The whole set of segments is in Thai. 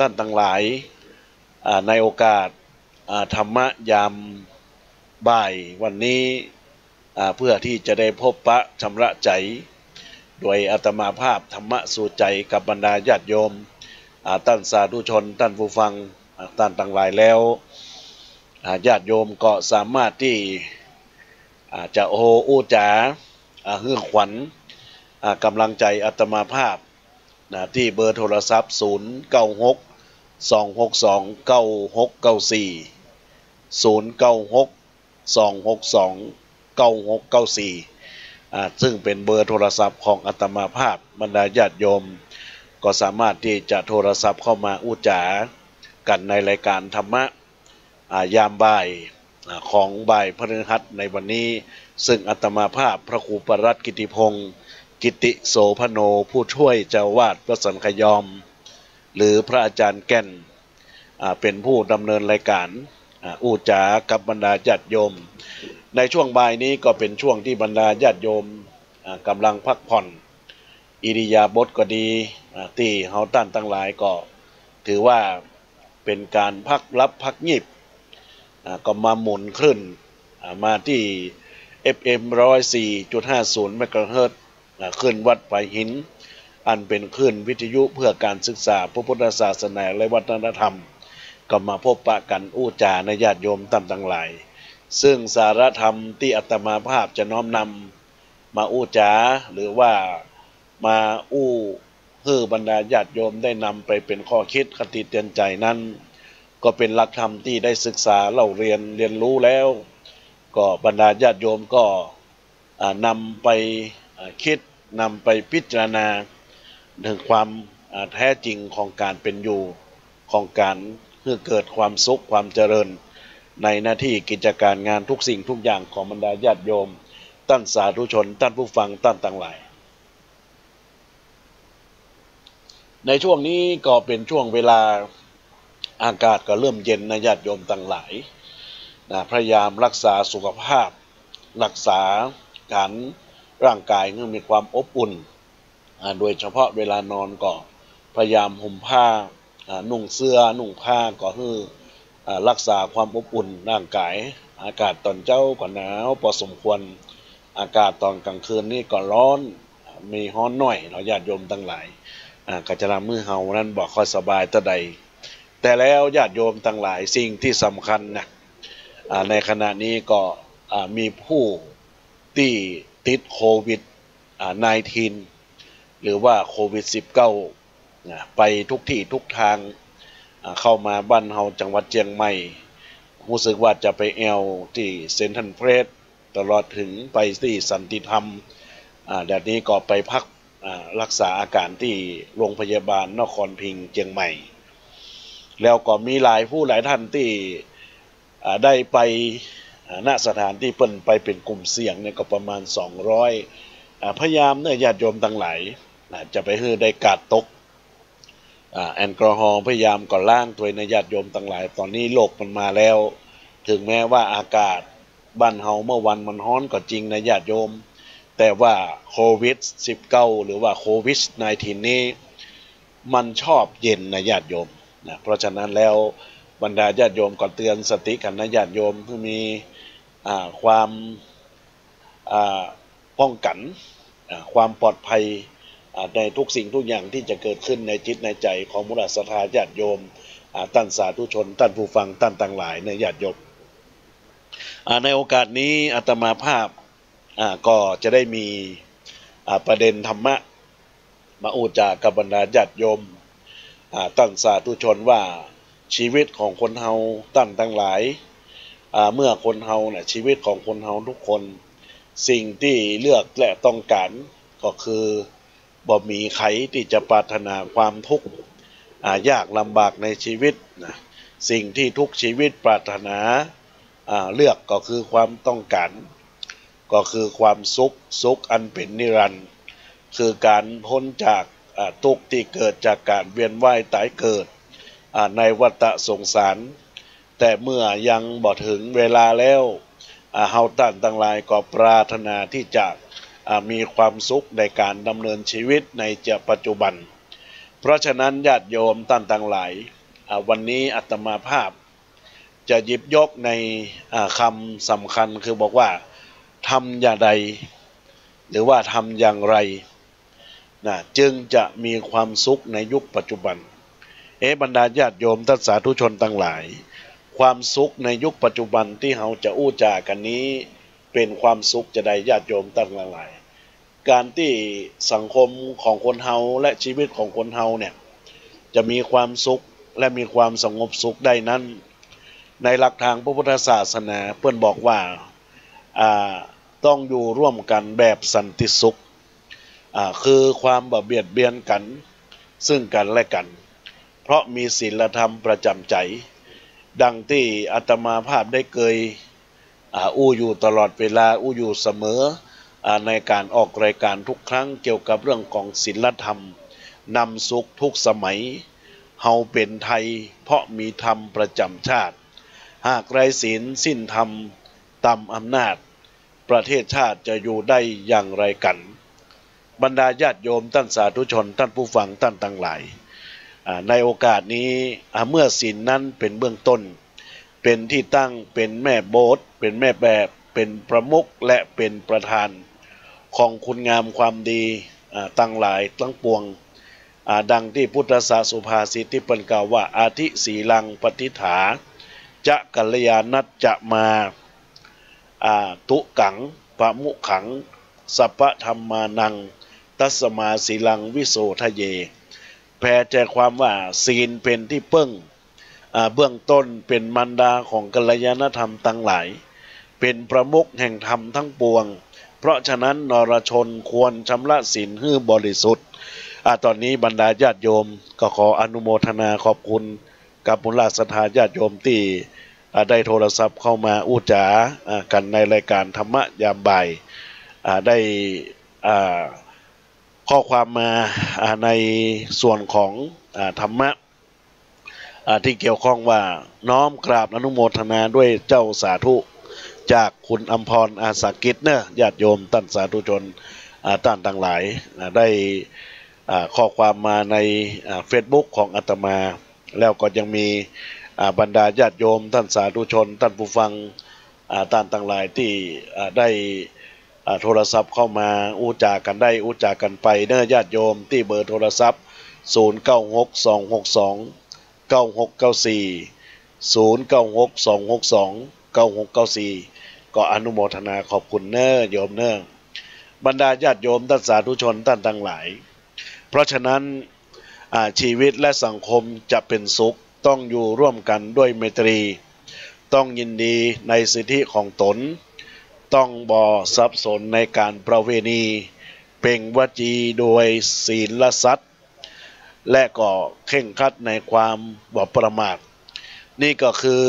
ท่านทั้งหลายในโอกาสธรรมะยามบ่ายวันนี้เพื่อที่จะได้พบปะชำระใจโดยอาตมาภาพธรรมะสู่ใจกับบรรดาญาติโยมท่านสาธุชนท่านผู้ฟังท่านทั้งหลายแล้วญาติโยมก็สามารถที่จะโออู้จ๋าฮือขวัญกำลังใจอาตมาภาพที่เบอร์โทรศัพท์096 262 9694 096 262 9694ซึ่งเป็นเบอร์โทรศัพท์ของอาตมาภาพบรรดาญาติโยมก็สามารถที่จะโทรศัพท์เข้ามาอู้จ๋ากันในรายการธรรมะยามบ่ายของบ่ายพฤหัสในวันนี้ซึ่งอาตมาภาพพระครูปรัตน์กิติพงศ์กิติโสพโนผู้ช่วยเจ้าวาดวัดสันขยอมหรือพระอาจารย์แก่นเป็นผู้ดำเนินรายการอู้จ๋ากับบรรดาญาติโยมในช่วงบ่ายนี้ก็เป็นช่วงที่บรรดาญาติโยมกำลังพักผ่อนอิริยาบถก็ดีที่เฮาท่านทั้งหลายก็ถือว่าเป็นการพักรับพักงีบก็มาหมุนขึ้นมาที่ FM 104.50 เมกะเฮิรตซ์ขึ้นวัดไผ่หินอันเป็นขึ้นวิทยุเพื่อการศึกษาพระพุทธศาสนาและวัฒนธรรมก็มาพบปะกันอู้จาในญาติโยมท่านทั้งหลายซึ่งสารธรรมที่อาตมาภาพจะน้อมนำมาอู้จาหรือว่ามาอู้ให้บรรดาญาติโยมได้นำไปเป็นข้อคิดคติเตือนใจนั้นก็เป็นหลักธรรมที่ได้ศึกษาเล่าเรียนรู้แล้วก็บรรดาญาติโยมก็นำไปคิดนำไปพิจารณาถึงความแท้จริงของการเป็นอยู่ของการเพื่อเกิดความสุขความเจริญในหน้าที่กิจการงานทุกสิ่งทุกอย่างของบรรดาญาติโยมท่านสาธุชนท่านผู้ฟังท่านทั้งหลายในช่วงนี้ก็เป็นช่วงเวลาอากาศก็เริ่มเย็นนะญาติโยมทั้งหลายพยายามรักษาสุขภาพรักษาการร่างกายให้มีความอบอุ่นโดยเฉพาะเวลานอนก็พยายามห่มผ้านุ่งเสื้อนุ่งผ้าก็ให้รักษาความอบอุ่นร่างกายอากาศตอนเช้าก็หนาวพอสมควรอากาศตอนกลางคืนนี่ก็ร้อนมีร้อนหน่อยเราญาติโยมทั้งหลายก็จะทำมือเฮานั้นบอกค่อยสบายแต่ใดแต่แล้วญาติโยมทั้งหลายสิ่งที่สำคัญนะในขณะนี้ก็มีผู้ที่ติดโควิด-19 หรือว่าโควิด-19 ไปทุกที่ทุกทางเข้ามาบ้านเฮาจังหวัดเชียงใหม่รู้สึกว่าจะไปแอวที่เซ็นทรัลเฟรชตลอดถึงไปที่สันติธรรมเดี๋ยวนี้ก็ไปพักรักษาอาการที่โรงพยาบาลนครพิงค์เชียงใหม่แล้วก็มีหลายผู้หลายท่านที่ได้ไปณสถานที่เพิ่นไปเป็นกลุ่มเสี่ยงเนี่ยก็ประมาณ200พยายามเนี่ยญาติโยมทั้งหลายจะไปให้ได้กาดตกแอลกอฮอล์พยายามก่อล้างตัวในญาติโยมทั้งหลายตอนนี้โรคมันมาแล้วถึงแม้ว่าอากาศบ้านเฮาเมื่อวันมันร้อนก็จริงนะญาติโยมแต่ว่าโควิด19หรือว่าโควิด-19 นี้มันชอบเย็นนะญาติโยมนะเพราะฉะนั้นแล้วบรรดาญาติโยมก็เตือนสติกันนะญาติโยมที่มีความป้องกันความปลอดภัยในทุกสิ่งทุกอย่างที่จะเกิดขึ้นในจิตในใจของมุขศรัทธาญาติโยมท่านสาธุชนท่านผู้ฟังท่านทั้งหลายในญาติโยมในโอกาสนี้อาตมาภาพก็จะได้มีประเด็นธรรมะมาอู้จากับบรรดาญาติโยมท่านสาธุชนว่าชีวิตของคนเฮาท่านทั้งหลายเมื่อคนเฮาเนี่ยชีวิตของคนเฮาทุกคนสิ่งที่เลือกและต้องการก็คือบ่มีใครที่จะปรารถนาความทุกข์ยากลำบากในชีวิตนะสิ่งที่ทุกชีวิตปรารถนาเลือกก็คือความต้องการก็คือความสุขอันเป็นนิรันดร์คือการพ้นจากทุกข์ที่เกิดจากการเวียนว่ายตายเกิดในวัฏสงสารแต่เมื่อยังบ่ถึงเวลาแล้วเฮาท่านทั้งหลายก็ปรารถนาที่จะมีความสุขในการดำเนินชีวิตในปัจจุบัน เพราะฉะนั้นญาติโยมท่านทั้งหลายวันนี้อาตมาภาพจะหยิบยกในคำสำคัญคือบอกว่าทำอย่างใดหรือว่าทำอย่างไรนะจึงจะมีความสุขในยุคปัจจุบันบรรดาญาติโยมท่านสาธุชนทั้งหลายความสุขในยุคปัจจุบันที่เราจะอู้จากันนี้เป็นความสุขจะได้ญาติโยมทั้งหลายการที่สังคมของคนเฮาและชีวิตของคนเฮาเนี่ยจะมีความสุขและมีความสงบสุขได้นั้นในหลักทางพระพุทธศาสนาเพื่อนบอกว่าต้องอยู่ร่วมกันแบบสันติสุขคือความบ่เบียดเบียนกันซึ่งกันและกันเพราะมีศีลธรรมประจำใจดังที่อาตมาภาพได้เคยอู้อยู่ตลอดเวลาอู้อยู่เสมอในการออกรายการทุกครั้งเกี่ยวกับเรื่องของศีลธรรมนำสุขทุกสมัยเฮาเป็นไทยเพราะมีธรรมประจำชาติหากไร้ศีลสิ้นธรรมต่ำอำนาจประเทศชาติจะอยู่ได้อย่างไรกันบรรดาญาติโยมท่านสาธุชนท่านผู้ฟังท่านทั้งหลายในโอกาสนี้เมื่อศีลนั้นเป็นเบื้องต้นเป็นที่ตั้งเป็นแม่โบสถ์เป็นแม่แบบเป็นประมุขและเป็นประธานของคุณงามความดีตั้งหลายตั้งปวงดังที่พุทธศาสสุภาษิตที่เปิ้นกล่าวว่าอาทิสีลังปฏิฐาจะกัลยาณัจจะมาตุกังปะมุขังสัพพธรรมานังตัสมาสีลังวิโสทะเยแปลใจความว่าศีลเป็นที่เบื้องต้นเป็นมารดาของกัลยาณธรรมทั้งหลายเป็นประมุขแห่งธรรมทั้งปวงเพราะฉะนั้นนรชนควรชำระศีลให้บริสุทธิ์ตอนนี้บรรดาญาติโยมก็ขออนุโมทนาขอบคุณกับบุญราชศรัทธาญาติโยมที่ได้โทรศัพท์เข้ามาอู้จากันในรายการธรรมะยามบ่ายได้ข้อความมาในส่วนของธรรมะที่เกี่ยวข้องว่าน้อมกราบอนุโมทนาด้วยเจ้าสาธุจากคุณอัมพรอาสากิจเนอะญาติโยมท่านสาธุชนท่านทั้งหลายได้ข้อความมาในFacebook ของอาตมาแล้วก็ยังมีบรรดาญาติโยมท่านสาธุชนท่านผู้ฟังท่านทั้งหลายที่ได้โทรศัพท์เข้ามาอู้จากันได้อู้จากันไปเนอะญาติโยมที่เบอร์โทรศัพท์0962629694 0962629694ก็อนุโมทนาขอบคุณเนอะโยมเนอะบรรดาญาติโยมท่านสาธุชนท่านทั้งหลายเพราะฉะนั้นชีวิตและสังคมจะเป็นสุขต้องอยู่ร่วมกันด้วยไมตรีต้องยินดีในสิทธิของตนต้องบ่สับสนในการประเวณีเป่งวจีโดยศีลสัตย์และก็เข่งครัดในความบ่ประมาทนี่ก็คือ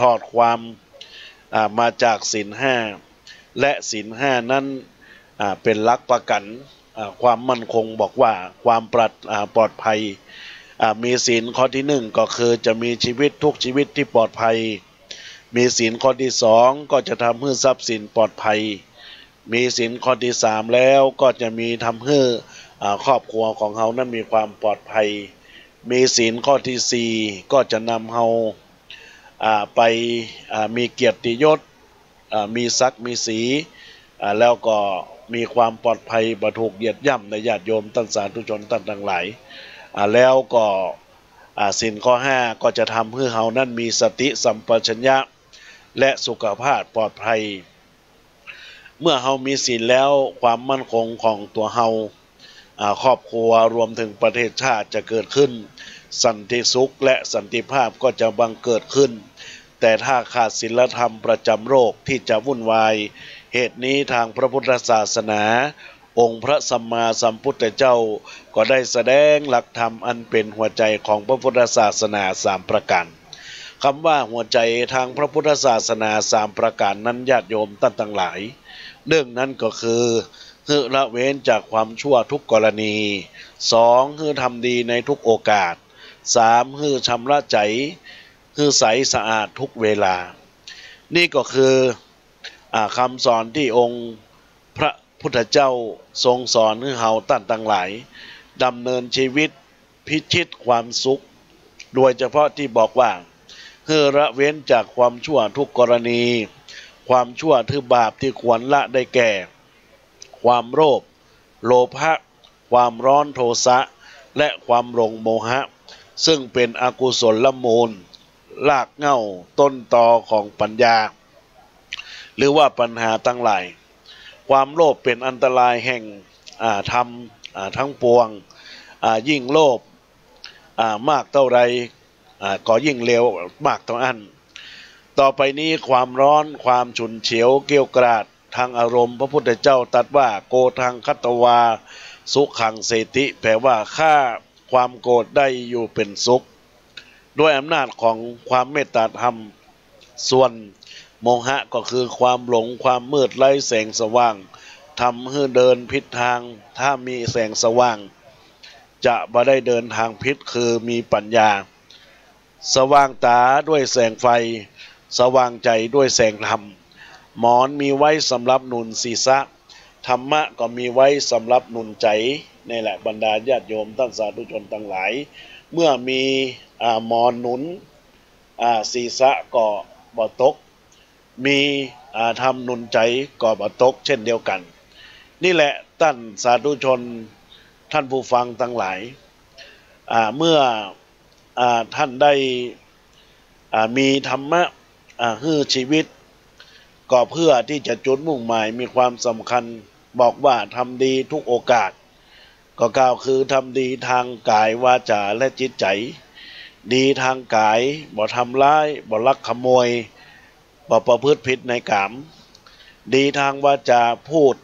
ทอดความมาจากศีลห้าและศีลห้านั้นเป็นหลักประกันความมั่นคงบอกว่าความปลอดภัยมีศีลข้อที่หนึ่งก็คือจะมีชีวิตทุกชีวิตที่ปลอดภัยมีศีลข้อที่สองก็จะทำให้ทรัพย์สินปลอดภัยมีศีลข้อที่สามแล้วก็จะมีทำให้ครอบครัวของเขานั้นมีความปลอดภัยมีศีลข้อที่สี่ก็จะนำเขาไปมีเกียรติยศมีศักดิ์มีศรีแล้วก็มีความปลอดภัยบ่ถูกเหยียดย่ำในญาติโยมท่านสาธุชนท่านทั้งหลายแล้วก็ศีลข้อห้าก็จะทำให้เขานั้นมีสติสัมปชัญญะและสุขภาพปลอดภัยเมื่อเขามีศีลแล้วความมั่นคงของตัวเขาครอบครัวรวมถึงประเทศชาติจะเกิดขึ้นสันติสุขและสันติภาพก็จะบังเกิดขึ้นแต่ถ้าขาดศีลธรรมประจำโลกที่จะวุ่นวายเหตุนี้ทางพระพุทธศาสนาองค์พระสัมมาสัมพุทธเจ้าก็ได้แสดงหลักธรรมอันเป็นหัวใจของพระพุทธศาสนาสามประการคำว่าหัวใจทางพระพุทธศาสนาสามประการนั้นญาติโยมท่านทั้งหลายเรื่องนั้นก็คือละเว้นจากความชั่วทุกกรณีสองทำดีในทุกโอกาสสามชำระใจใสสะอาดทุกเวลานี่ก็คือคำสอนที่องค์พระพุทธเจ้าทรงสอนให้เราท่านทั้งหลายดำเนินชีวิต พิชิตความสุขโดยเฉพาะที่บอกว่าเพื่อละเว้นจากความชั่วทุกกรณีความชั่วทือบาปที่ควรละได้แก่ความโลภโลภะความร้อนโทสะและความหลงโมหะซึ่งเป็นอกุศลละมูลรากเหง้าต้นตอของปัญญาหรือว่าปัญหาทั้งหลายความโลภเป็นอันตรายแห่งธรรมทั้งปวงยิ่งโลภมากเท่าไรก็ยิ่งเลวมากเท่านั้นต่อไปนี้ความร้อนความฉุนเฉียวเกรี้ยวกราดทางอารมณ์พระพุทธเจ้าตรัสว่าโกทังคัตตวาสุขังเสติแปลว่าฆ่าความโกรธได้อยู่เป็นสุขด้วยอำนาจของความเมตตาธรรมส่วนโมหะก็คือความหลงความมืดไร้แสงสว่างทำให้เดินผิดทางถ้ามีแสงสว่างจะบ่ได้เดินทางผิดคือมีปัญญาสว่างตาด้วยแสงไฟสว่างใจด้วยแสงธรรมหมอนมีไว้สำหรับหนุนศีรษะธรรมะก็มีไว้สำหรับหนุนใจนี่แหละบรรดาญาติโยมท่านสาธุชนทั้งหลายเมื่อมีหมอนหนุนศีรษะก็บ่ตกมีธรรมหนุนใจก็บ่ตกเช่นเดียวกันนี่แหละท่านสาธุชนท่านผู้ฟังทั้งหลายเมื่อท่านได้มีธรรมะให้ชีวิตก็เพื่อที่จะจุดมุ่งหมายมีความสำคัญบอกว่าทำดีทุกโอกาสก็กล่าวคือทำดีทางกายวาจาและจิตใจดีทางกายบ่ทำร้ายบ่ลักขโมยบ่ประพฤติผิดในกามดีทางวาจาพูด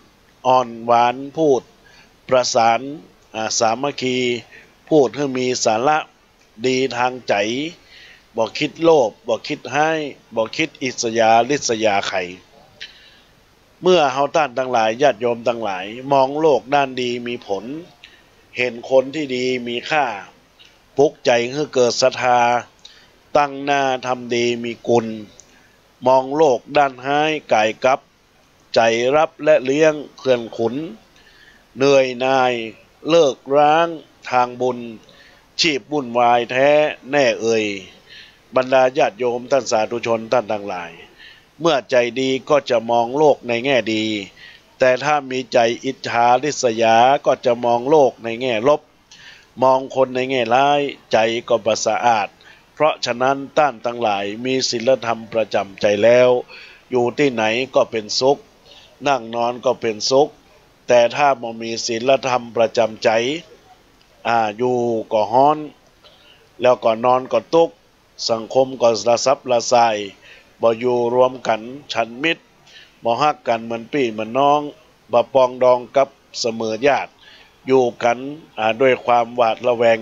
อ่อนหวานพูดประสานสามัคคีพูดให้มีสาระดีทางใจบ่คิดโลภบ่คิดให้บ่คิดอิจฉาริษยาใครเมื่อเฮาท่านทั้งหลายญาติโยมทั้งหลายมองโลกด้านดีมีผลเห็นคนที่ดีมีค่าปลุกใจให้เกิดศรัทธาตั้งหน้าทำดีมีกุลมองโลกด้านให้ไก่กับใจรับและเลี้ยงเขื่อนขุนเหนื่อยนายเลิกร้างทางบุญชีพวุ่นวายแท้แน่เอ่ยบรรดาญาติโยมท่านสาธุชนท่านทั้งหลายเมื่อใจดีก็จะมองโลกในแง่ดีแต่ถ้ามีใจอิจฉาริษยาก็จะมองโลกในแง่ลบมองคนในแง่ร้ายใจก็บ่สะอาดเพราะฉะนั้นท่านทั้งหลายมีศีลธรรมประจำใจแล้วอยู่ที่ไหนก็เป็นสุขนั่งนอนก็เป็นสุขแต่ถ้าบ่มีศีลธรรมประจำใจอยู่ก็ฮ้อนแล้วก็นอนก็ทุกข์สังคมก็ระซับระสายบ่อยู่รวมกันฉันมิตรบ่ฮักกันเหมือนพี่เหมือนน้องบ่ปองดองกับเสมอญาติอยู่กันด้วยความหวาดระแวง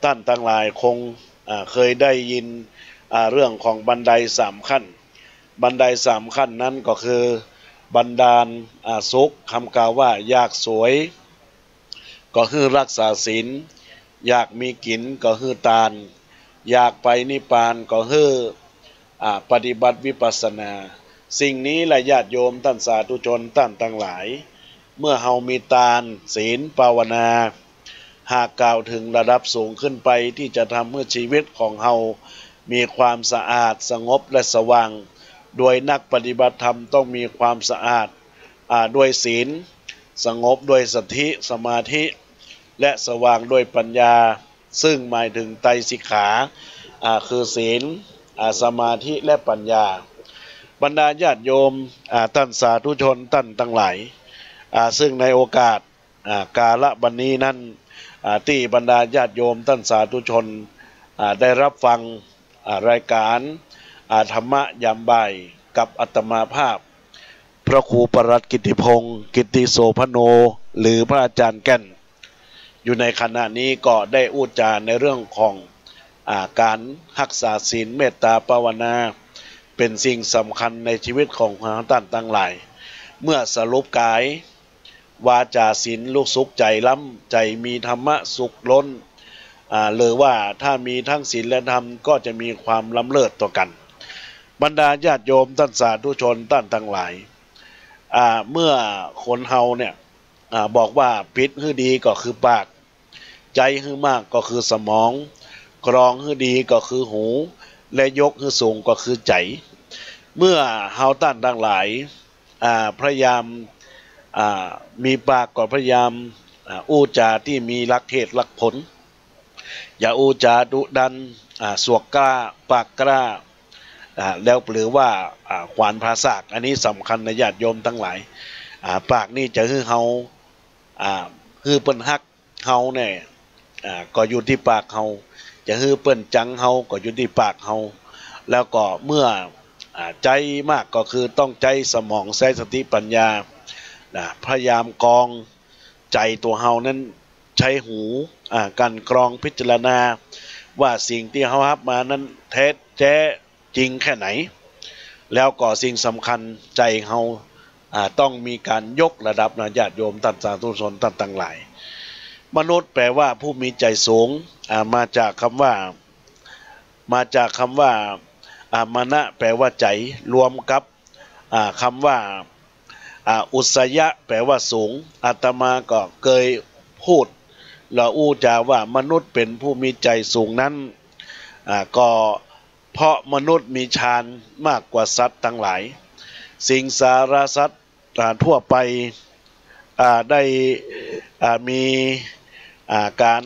ท่านทั้งหลายคงเคยได้ยินเรื่องของบันได3ขั้นบันได3ขั้นนั้นก็คือบันดาลสุขคำกล่าวว่าอยากสวยก็คือรักษาศีลอยากมีกินก็คือทานอยากไปนิพพานก็คือปฏิบัติวิปัสสนาสิ่งนี้แหละญาติโยมท่านสาธุชนท่านทั้งหลายเมื่อเฮามีทานศีลภาวนาหากกล่าวถึงระดับสูงขึ้นไปที่จะทำให้ชีวิตของเฮามีความสะอาดสงบและสว่างโดยนักปฏิบัติธรรมต้องมีความสะอาดด้วยศีลสงบด้วยสติสมาธิและสว่างด้วยปัญญาซึ่งหมายถึงไตรสิกขาคือศีลสมาธิและปัญญาบรรดาญาติโยมท่านสาธุชนท่านทั้งหลายซึ่งในโอกาสกาลบัดนี้นั้นที่บรรดาญาติโยมท่านสาธุชนได้รับฟังรายการธรรมะยามบ่ายกับอาตมาภาพพระครูปรัตน์กิติพงศ์กิติโสพโนหรือพระอาจารย์แก่นอยู่ในขณะนี้ก็ได้พูดจาในเรื่องของการรักษาศีลเมตตาภาวนาเป็นสิ่งสำคัญในชีวิตของท่านทั้งหลายเมื่อสรุปกายวาจาศีลลูกสุขใจล้ำใจมีธรรมะสุขล้นหรือว่าถ้ามีทั้งศีลและธรรมก็จะมีความล้ำเลิศต่อกันบรรดาญาติโยมท่านสาธุชนท่านทั้งหลายเมื่อคนเฮาเนี่ยบอกว่าพิษคือดีก็คือปาก ใจให้มากก็คือสมองกรองให้ดีก็คือหูและยกให้สูงก็คือใจเมื่อเฮาท่านทั้งหลายพยายามมีปากก็พยายามอู้จาที่มีหลักเหตุหลักผลอย่าอู้จาดุดันสวกกล้าปากกล้าแล้วหรือว่าขวานภาษากอันนี้สำคัญในญาติโยมทั้งหลายปากนี่จะให้เฮาคือเปิ้นฮักเฮาเนี่ยก็อยู่ที่ปากเฮาจะให้เปิ้นจังเฮาก็อยู่ที่ปากเฮาแล้วก็เมื่อใจมากก็คือต้องใจสมองใช้สติปัญญาพยายามกองใจตัวเฮานั้นใช้หูกันกรองพิจารณาว่าสิ่งที่เฮารับมานั้นแท้แท้จริงแค่ไหนแล้วก็สิ่งสำคัญใจเฮาต้องมีการยกระดับญาติโยมท่านสาธุชนท่านทั้งหลายมนุษย์แปลว่าผู้มีใจสูงมาจากคำว่ามนะแปลว่าใจรวมกับคำว่าอุสยะแปลว่าสูงอาตมาก็เคยพูดเราอู้จาว่ามนุษย์เป็นผู้มีใจสูงนั้นก็เพราะมนุษย์มีฌานมากกว่าสัตว์ทั้งหลายสิงสารสัตว์ทั่วไปได้มีการ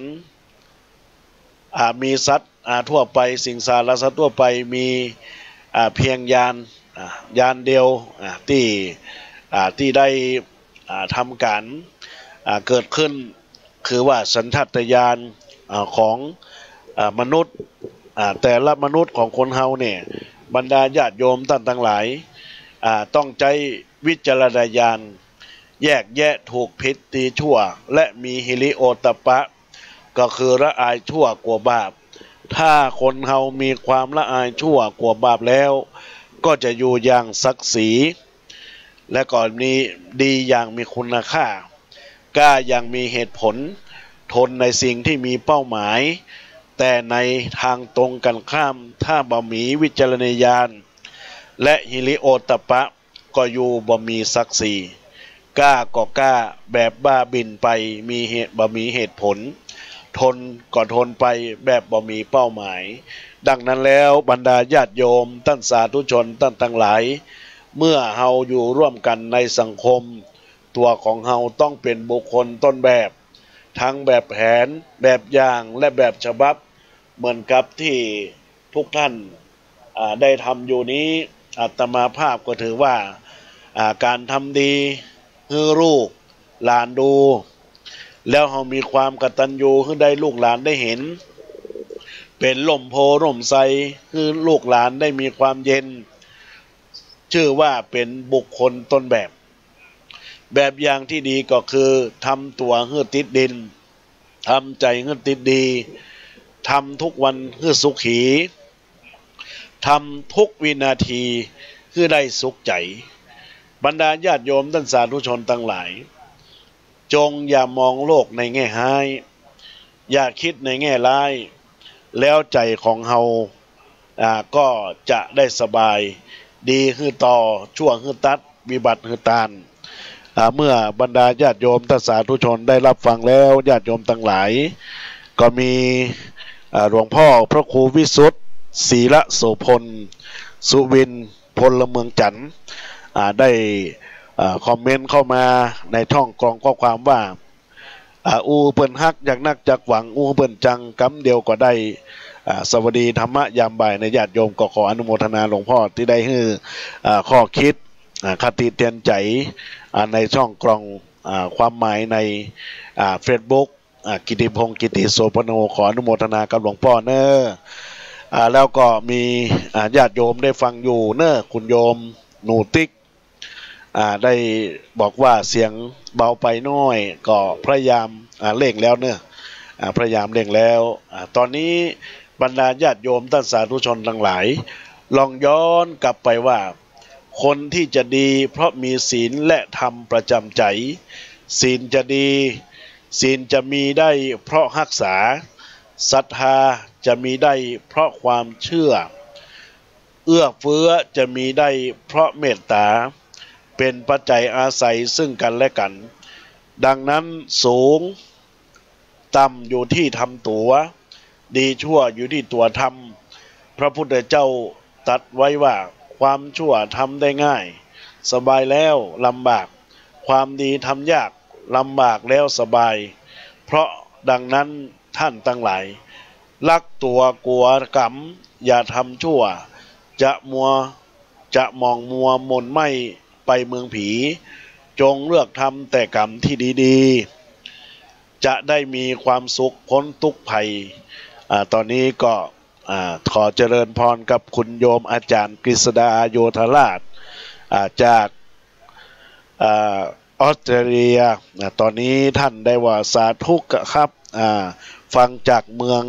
มีสัตว์ทั่วไปสิงสารสัตว์ทั่วไปมีเพียงยานเดียวที่ได้ทำการเกิดขึ้นคือว่าสัญชาตญาณของมนุษย์แต่ละมนุษย์ของคนเฮาเนี่ยบรรดาญาติโยมท่านทั้งหลายต้องใช้วิจารณญาณแยกแยะถูกผิดดีชั่วและมีฮิริโอตปะก็คือละอายชั่วกลัวบาปถ้าคนเฮามีความละอายชั่วกลัวบาปแล้วก็จะอยู่อย่างศักดิ์ศรีและก่อนนี้ดีอย่างมีคุณค่ากล้าอย่างมีเหตุผลทนในสิ่งที่มีเป้าหมายแต่ในทางตรงกันข้ามถ้าบ่มีวิจารณญาณและฮิริโอตปะก็อยู่บ่มีศักดิ์ศรีกล้าก็กล้าแบบบ้าบินไปบ่มีเหตุผลทนก็ทนไปแบบบ่มีเป้าหมายดังนั้นแล้วบรรดาญาติโยมท่านสาธุชนท่านทั้งหลายเมื่อเฮาอยู่ร่วมกันในสังคมตัวของเฮาต้องเป็นบุคคลต้นแบบทั้งแบบแผนแบบอย่างและแบบฉบับเหมือนกับที่ทุกท่านได้ทำอยู่นี้อาตมาภาพก็ถือว่าการทำดีให้ลูกหลานดูแล้วเฮามีความกตัญญูให้ได้ลูกหลานได้เห็นเป็นล่มโพล่มไทรให้ลูกหลานได้มีความเย็นชื่อว่าเป็นบุคคลต้นแบบอย่างที่ดีก็คือทำตัวให้ติดดินทำใจให้ติดดีทำทุกวันให้สุขีทำทุกวินาทีให้ได้สุขใจบรรดาญาติโยมท่านสาธุชนทั้งหลายจงอย่ามองโลกในแง่ร้ายอย่าคิดในแง่ร้ายแล้วใจของเฮาก็จะได้สบายดีคือต่อชั่วคือตัดวิบัติคือตานเมื่อบรรดาญาติโยมท่านสาธุชนได้รับฟังแล้วญาติโยมทั้งหลายก็มีหลวงพ่อพระครูวิสุทธิ์ศรีละโสพลสุวินพลเมืองจันทร์ได้คอมเมนต์เข้ามาในช่องกรองข้อความว่าอูเปิ้นฮักอยากนักจากหวังอูเปิ้นจังกำเดียวก็ได้สวัสดีธรรมะยามบ่ายในญาติโยมก็ขออนุโมทนาหลวงพ่อที่ได้ให้ข้อคิดคติเตือนใจในช่องกรองความหมายในFacebook กิติพงศ์กิติโสพโนขออนุโมทนากับหลวงพ่อเนอะแล้วก็มีญาติโยมได้ฟังอยู่เนอะคุณโยมหนูติ๊กได้บอกว่าเสียงเบาไปน้อยก็พยายามเร่งแล้วเนอะพยายามเร่งแล้วตอนนี้บรรดาญาติโยมท่านสาธุชนทั้งหลายลองย้อนกลับไปว่าคนที่จะดีเพราะมีศีลและธรรมประจำใจศีลจะดีศีลจะมีได้เพราะรักษาศรัทธาจะมีได้เพราะความเชื่อเอื้อเฟื้อจะมีได้เพราะเมตตาเป็นปัจจัยอาศัยซึ่งกันและกันดังนั้นสูง ต่ำอยู่ที่ทำตัวดีชั่วอยู่ที่ตัวทำพระพุทธเจ้าตรัสไว้ว่าความชั่วทำได้ง่ายสบายแล้วลำบากความดีทำยากลำบากแล้วสบายเพราะดังนั้นท่านทั้งหลายรักตัวกลัวกรรมอย่าทำชั่วจะมองมัวมนไม่ไปเมืองผีจงเลือกทำแต่กรรมที่ดีๆจะได้มีความสุขพ้นทุกภัยตอนนี้ก็ขอเจริญพรกับคุณโยมอาจารย์กฤษดาโยธราชจากออสเตรเลียตอนนี้ท่านได้ว่าสาธุครับฟังจากเมือง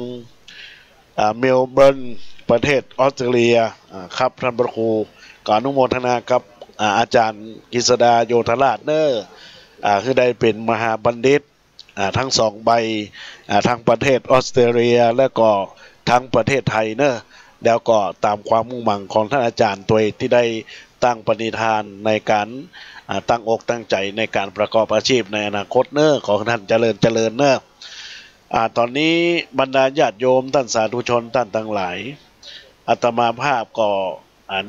เมลเบิร์นประเทศออสเตรเลียครับท่านพระครูก่ออนุโมทนากับอาจารย์กฤษดาโยธราชเนอคือได้เป็นมหาบัณฑิตทั้งสองใบทั้งประเทศออสเตรเลียและก็ทั้งประเทศไทยเนอะแล้วก็ตามความมุ่งมั่นของท่านอาจารย์ตัวที่ได้ตั้งปณิธานในการตั้งอกตั้งใจในการประกอบอาชีพในอนาคตเนอะขอท่านเจริญเนอะตอนนี้บรรดาญาติโยมท่านสาธุชนท่านทั้งหลายอาตมาภาพก็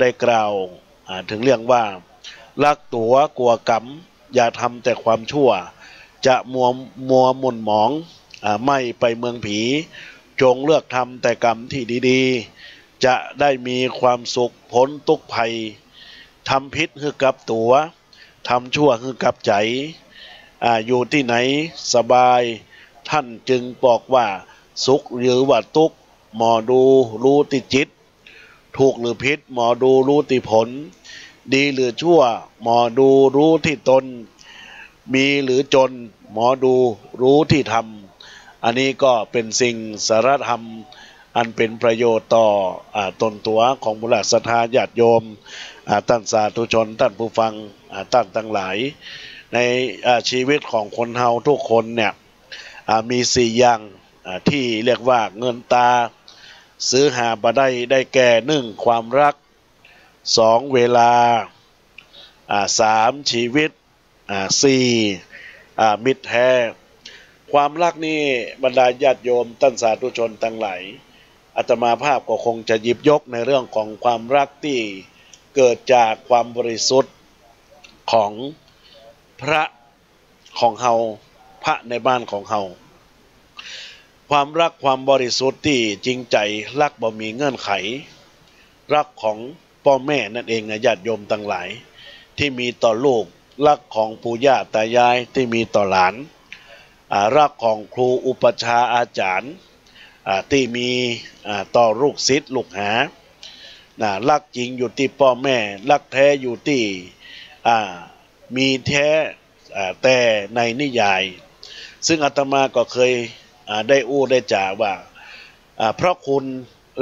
ได้กล่าวถึงเรื่องว่ารักตัวกลัวกรรมอย่าทำแต่ความชั่วจะมัวหม่นหมองไม่ไปเมืองผีจงเลือกทำแต่กรรมที่ดีๆจะได้มีความสุขพ้นทุกภัยทำพิษคือกับตัวทำชั่วคือกับใจอยู่ที่ไหนสบายท่านจึงบอกว่าสุขหรือว่าทุกข์หมอดูรู้ที่จิตถูกหรือผิดหมอดูรู้ที่ผลดีหรือชั่วหมอดูรู้ที่ตนมีหรือจนหมอดูรู้ที่ทำอันนี้ก็เป็นสิ่งสารธรรมอันเป็นประโยชน์ต่อตนตัวของบุรุษศรัทธาญาติโยมท่านสาธุชนท่านผู้ฟังท่านทั้งหลายในชีวิตของคนเฮาทุกคนเนี่ยมี4อย่างที่เรียกว่าเงินตาซื้อหาบ่ได้แก่1ความรัก2เวลา3ชีวิต4มิตรแท้ความรักนี่บรรดาญาติโยมท่านสาธุชนทั้งหลายอาตมาภาพก็คงจะหยิบยกในเรื่องของความรักที่เกิดจากความบริสุทธิ์ของพระของเฮาพระในบ้านของเฮาความรักความบริสุทธิ์ที่จริงใจรักบ่มีเงื่อนไขรักของพ่อแม่นั่นเองนะญาติโยมทั้งหลายที่มีต่อลูกรักของปู่ย่าตายายที่มีต่อหลานรักของครูอุปชาอาจารย์ที่มีต่อลูกศิษย์ลูกหารักจริงอยู่ที่พ่อแม่รักแท้อยู่ที่มีแท้แต่ในนิยายซึ่งอาตมาก็เคยได้ได้จ่าว่าพระคุณ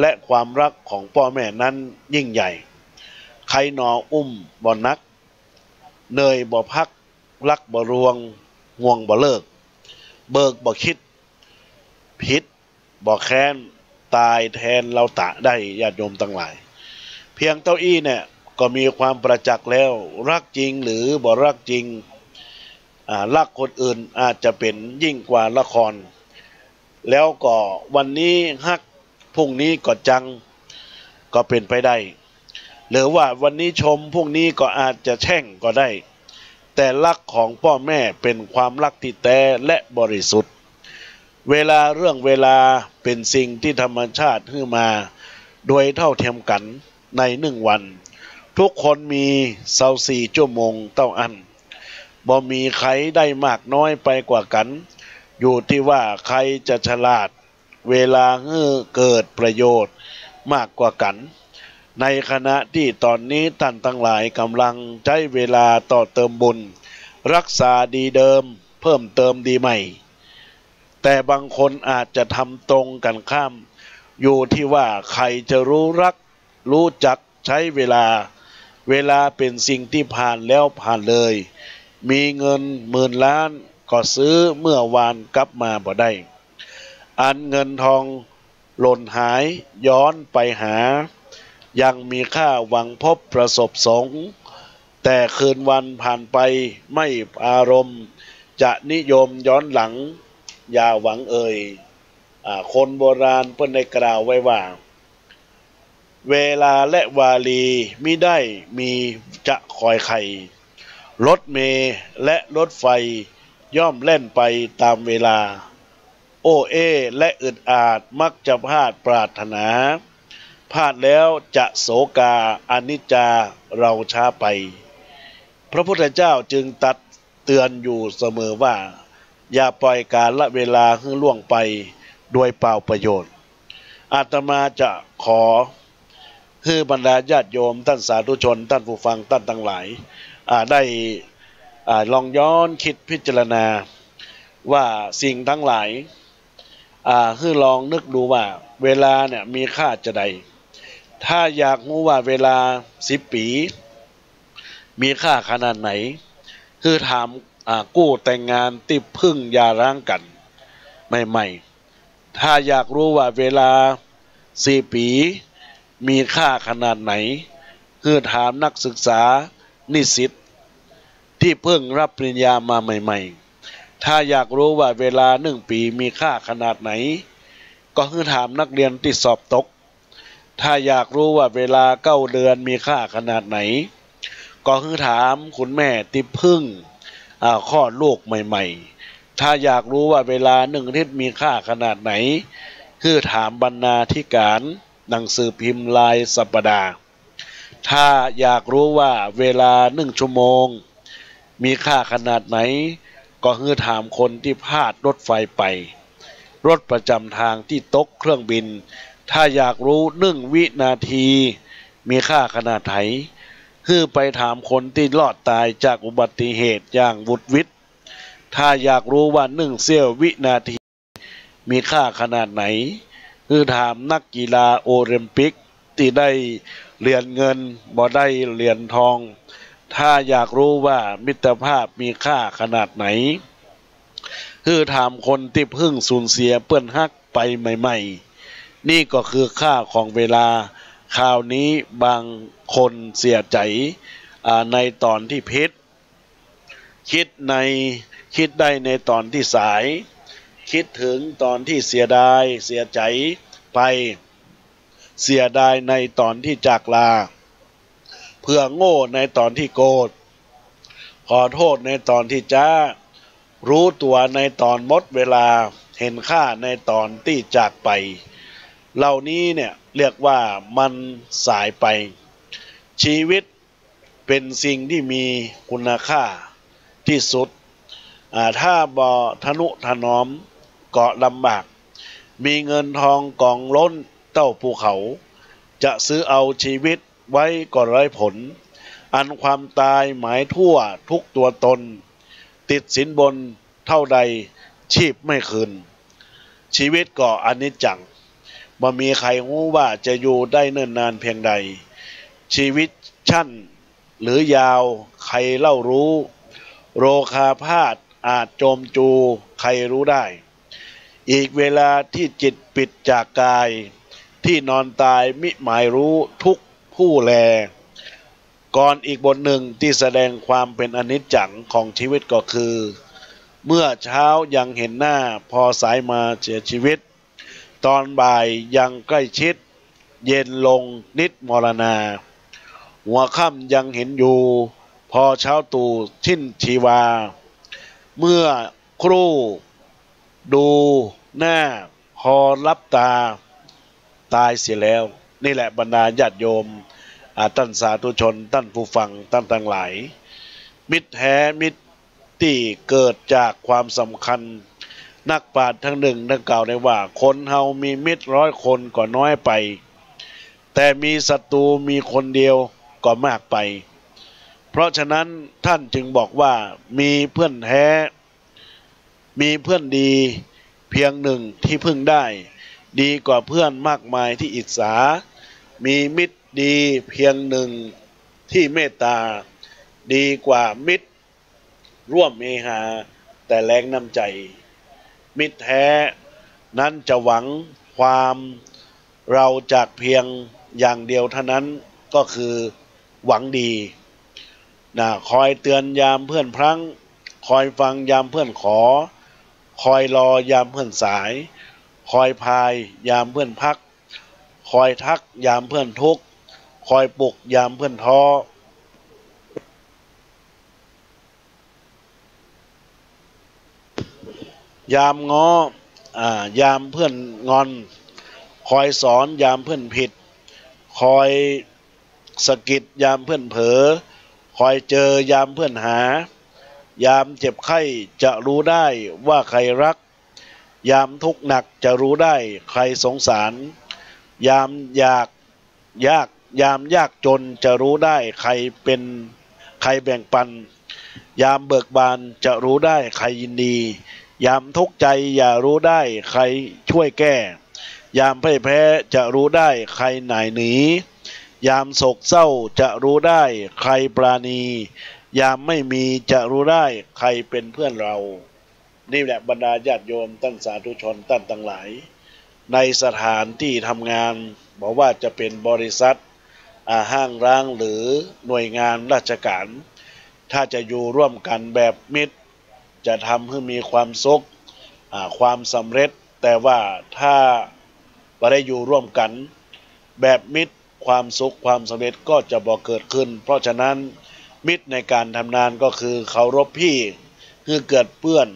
และความรักของพ่อแม่นั้นยิ่งใหญ่ใครหนออุ้มบ่นักเนยบ่พักรักบ่รวงห่วงบ่เลิกเบิกบ่คิดพิษบ่แค้นตายแทนเราตะได้ญาติโยมทั้งหลายเพียงเต้าอี้เนี่ยก็มีความประจักษ์แล้วรักจริงหรือบ่รักจริงรักคนอื่นอาจจะเป็นยิ่งกว่าละครแล้วก็วันนี้ฮักพรุ่งนี้ก็จังก็เป็นไปได้หรือว่าวันนี้ชมพรุ่งนี้ก็อาจจะแช่งก็ได้แต่รักของพ่อแม่เป็นความรักที่แท้และบริสุทธิ์เวลาเป็นสิ่งที่ธรรมชาติให้มาโดยเท่าเทียมกันใน1 วันทุกคนมี24 ชั่วโมงเท่าอันบ่มีใครได้มากน้อยไปกว่ากันอยู่ที่ว่าใครจะฉลาดเวลาให้เกิดประโยชน์มากกว่ากันในขณะที่ตอนนี้ท่านทั้งหลายกำลังใช้เวลาต่อเติมบุญรักษาดีเดิมเพิ่มเติมดีใหม่แต่บางคนอาจจะทำตรงกันข้ามอยู่ที่ว่าใครจะรู้รักรู้จักใช้เวลาเป็นสิ่งที่ผ่านแล้วผ่านเลยมีเงิน10,000 ล้านก็ซื้อเมื่อวานกลับมาบ่ได้อันเงินทองหล่นหายย้อนไปหายังมีค่าหวังพบประสบสงฆ์แต่คืนวันผ่านไปไม่อารมณ์จะนิยมย้อนหลัง อย่าหวังคนโบราณเพิ่นได้กล่าวไว้ว่าเวลาและวาลีมิได้มีจะคอยใครรถเมล์และรถไฟย่อมเล่นไปตามเวลาโอเอและอึดอาดมักจะพลาดปรารถนาพลาดแล้วจะโศกาอนิจจาเราช้าไปพระพุทธเจ้าจึงตัดเตือนอยู่เสมอว่าอย่าปล่อยกาลเวลาให้ล่วงไปโดยเปล่าประโยชน์อาตมาจะขอให้บรรดาญาติโยมท่านสาธุชนท่านผู้ฟังท่านทั้งหลายได้ลองย้อนคิดพิจารณาว่าสิ่งทั้งหลายให้ลองนึกดูว่าเวลาเนี่ยมีค่าจะใดถ้าอยากรู้ว่าเวลา10 ปีมีค่าขนาดไหนคือถามกู้แต่งงานที่พึ่งยาร้างกันใหม่ๆถ้าอยากรู้ว่าเวลา4 ปีมีค่าขนาดไหนคือถามนักศึกษานิสิตที่เพิ่งรับปริญญามาใหม่ๆถ้าอยากรู้ว่าเวลา1 ปีมีค่าขนาดไหนก็คือถามนักเรียนที่สอบตกถ้าอยากรู้ว่าเวลา9 เดือนมีค่าขนาดไหนก็คือถามคุณแม่ที่เพิ่งคลอดลูกใหม่ๆถ้าอยากรู้ว่าเวลา1 อาทิตย์มีค่าขนาดไหนคือถามบรรณาธิการหนังสือพิมพ์รายสัปดาห์ถ้าอยากรู้ว่าเวลา1 ชั่วโมงมีค่าขนาดไหนก็คือถามคนที่พลาดรถไฟไปรถประจำทางที่ตกเครื่องบินถ้าอยากรู้1 วินาทีมีค่าขนาดไหนคือไปถามคนที่รอดตายจากอุบัติเหตุอย่างวุดวิดถ้าอยากรู้ว่า1 เสี้ยววินาทีมีค่าขนาดไหนคือถามนักกีฬาโอลิมปิกที่ได้เหรียญเงินบ่ได้เหรียญทองถ้าอยากรู้ว่ามิตรภาพมีค่าขนาดไหนคือถามคนที่เพิ่งสูญเสียเพื่อนฮักไปใหม่ๆนี่ก็คือค่าของเวลาคราวนี้บางคนเสียใจในตอนที่พิษคิดได้ในตอนที่สายคิดถึงตอนที่เสียดายเสียใจไปเสียดายในตอนที่จากลาเพื่อโง่ในตอนที่โกรธขอโทษในตอนที่จ้ารู้ตัวในตอนหมดเวลาเห็นค่าในตอนที่จากไปเหล่านี้เนี่ยเรียกว่ามันสายไปชีวิตเป็นสิ่งที่มีคุณค่าที่สุดถ้าบ่ทนุถนอมก็ลำบากมีเงินทองกองล้นเต้าภูเขาจะซื้อเอาชีวิตไว้ก็ไร้ผลอันความตายหมายทั่วทุกตัวตนติดสินบนเท่าใดชีพไม่คืนชีวิตก็อนิจจังบ่มีใครรู้ว่าจะอยู่ได้เนิ่นนานเพียงใดชีวิตชั้นหรือยาวใครเล่ารู้โรคาพาธอาจโจมจูใครรู้ได้อีกเวลาที่จิตปิดจากกายที่นอนตายมิหมายรู้ทุกผู้แลก่อนอีกบทหนึ่งที่แสดงความเป็นอนิจจังของชีวิตก็คือเมื่อเช้ายังเห็นหน้าพอสายมาเสียชีวิตตอนบ่ายยังใกล้ชิดเย็นลงนิดมรณาหัวค่ำยังเห็นอยู่พอเช้าตู่ชิ้นชีวาเมื่อครู่ดูหน้าพอรับตาตายเสียแล้วนี่แหละบรรดาญาติโยมท่านสาธุชนท่านผู้ฟังท่านทั้งหลายมิตรแท้มิตรที่เกิดจากความสำคัญนักปราชญ์ทั้งหนึ่งได้กล่าวได้ว่าคนเฮามีมิตร100 คนก็น้อยไปแต่มีศัตรูมีคนเดียวก็มากไปเพราะฉะนั้นท่านจึงบอกว่ามีเพื่อนแท้มีเพื่อนดีเพียงหนึ่งที่พึ่งได้ดีกว่าเพื่อนมากมายที่อิจฉามีมิตรดีเพียงหนึ่งที่เมตตาดีกว่ามิตรร่วมเมหาแต่แรงน้ำใจมิตรแท้นั้นจะหวังความเราจากเพียงอย่างเดียวเท่านั้นก็คือหวังดีคอยเตือนยามเพื่อนพลั้งคอยฟังยามเพื่อนขอ คอยรอยามเพื่อนสายคอยพายยามเพื่อนพักคอยทักยามเพื่อนทุกข์คอยปลุกยามเพื่อนท้อยามง้อยามเพื่อนงอนคอยสอนยามเพื่อนผิดคอยสะกิดยามเพื่อนเผลอคอยเจอยามเพื่อนหายามเจ็บไข้จะรู้ได้ว่าใครรักยามทุกข์หนักจะรู้ได้ใครสงสารยามยากยามยากจนจะรู้ได้ใครเป็นใครแบ่งปันยามเบิกบานจะรู้ได้ใครยินดียามทุกข์ใจอย่ารู้ได้ใครช่วยแก้ยามพ่ายแพ้จะรู้ได้ใครหน่ายหนียามโศกเศร้าจะรู้ได้ใครปราณียามไม่มีจะรู้ได้ใครเป็นเพื่อนเรานี่แหละบรรดาญาติโยมท่านสาธุชนท่านทั้งหลายในสถานที่ทำงานบอกว่าจะเป็นบริษัทห้างร้างหรือหน่วยงานราชการถ้าจะอยู่ร่วมกันแบบมิตรจะทำให้มีความสุขความสำเร็จแต่ว่าถ้าไม่ได้อยู่ร่วมกันแบบมิตรความสุขความสำเร็จก็จะบ่เกิดขึ้นเพราะฉะนั้นมิตรในการทำงานก็คือเคารพพี่คือเกิดเปื้อน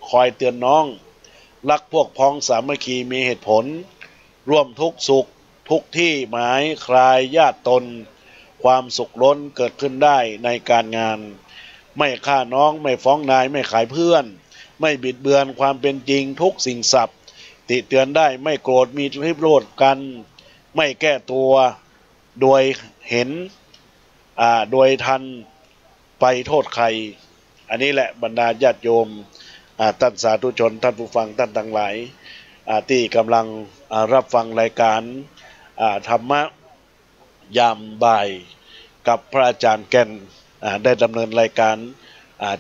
คอยเตือนน้องรักพวกพ้องสามัคคีมีเหตุผลร่วมทุกสุขทุกที่หมายคลายญาติตนความสุขล้นเกิดขึ้นได้ในการงานไม่ฆ่าน้องไม่ฟ้องนายไม่ขายเพื่อนไม่บิดเบือนความเป็นจริงทุกสิ่งสับติเตือนได้ไม่โกรธมีริบโรธกันไม่แก้ตัวโดยเห็นโดยทันไปโทษใครอันนี้แหละบรรดาญาติโยมท่านสาธุชนท่านผู้ฟังท่านทั้งหลายที่กำลังรับฟังรายการธรรมะยามบ่ายกับพระอาจารย์แก่นได้ดำเนินรายการ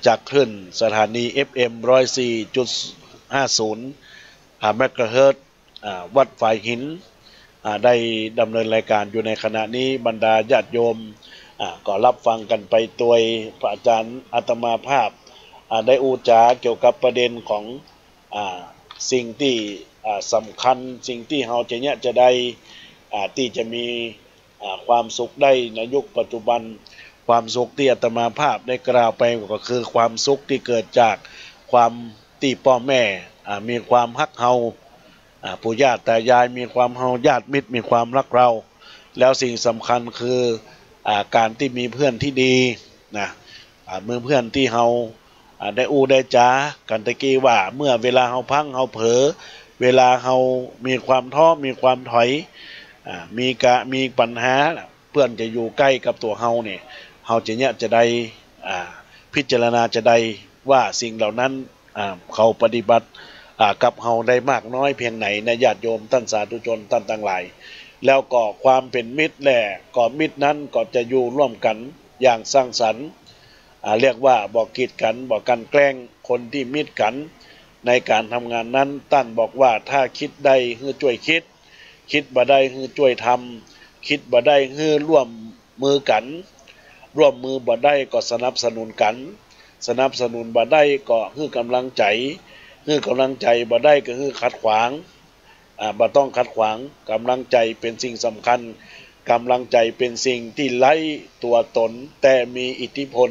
จากคลื่นสถานี FM 104.50เมกะเฮิรตซ์วัดฝ่ายหินได้ดำเนินรายการอยู่ในขณะนี้บรรดาญาติโยมก็รับฟังกันไปโดยพระอาจารย์อาตมาภาพได้อูจาเกี่ยวกับประเด็นของสิ่งที่สำคัญสิ่งที่เราจะได้ที่จะมีความสุขได้ในยุคปัจจุบันความสุขที่อาตมาภาพได้กล่าวไปก็คือความสุขที่เกิดจากความที่พ่อแม่มีความฮักเฮาปู่ย่าตายายมีความเฮาญาติมิตรมีความรักเราแล้วสิ่งสำคัญคือการที่มีเพื่อนที่ดีนะเมื่อเพื่อนที่เฮาได้อูได้จ้ากันตะกี้ว่าเมื่อเวลาเฮาพังเฮาเผลอเวลาเฮามีความท้อมีความถอยมีปัญหาเพื่อนจะอยู่ใกล้กับตัวเฮาเนี่ยเฮาจะได้พิจารณาจะได้ว่าสิ่งเหล่านั้นเขาปฏิบัติกับเฮาได้มากน้อยเพียงไหนในญาติโยมท่านสาธุชนท่านทั้งหลายแล้วก็ความเป็นมิตรแหละก็มิตรนั้นก็จะอยู่ร่วมกันอย่างสร้างสรรค์เรียกว่าบอกกีดกันบอกกันแกล้งคนที่มิตรกันในการทำงานนั้นท่านบอกว่าถ้าคิดได้คือช่วยคิดบ่ได้คือช่วยทำคิดบ่ได้คือร่วมมือกันร่วมมือบ่ได้ก็สนับสนุนกันสนับสนุนบ่ได้ก็คือกำลังใจบ่ได้ก็คือขัดขวางบ่ต้องขัดขวางกำลังใจเป็นสิ่งสำคัญกำลังใจเป็นสิ่งที่ไร้ตัวตนแต่มีอิทธิพล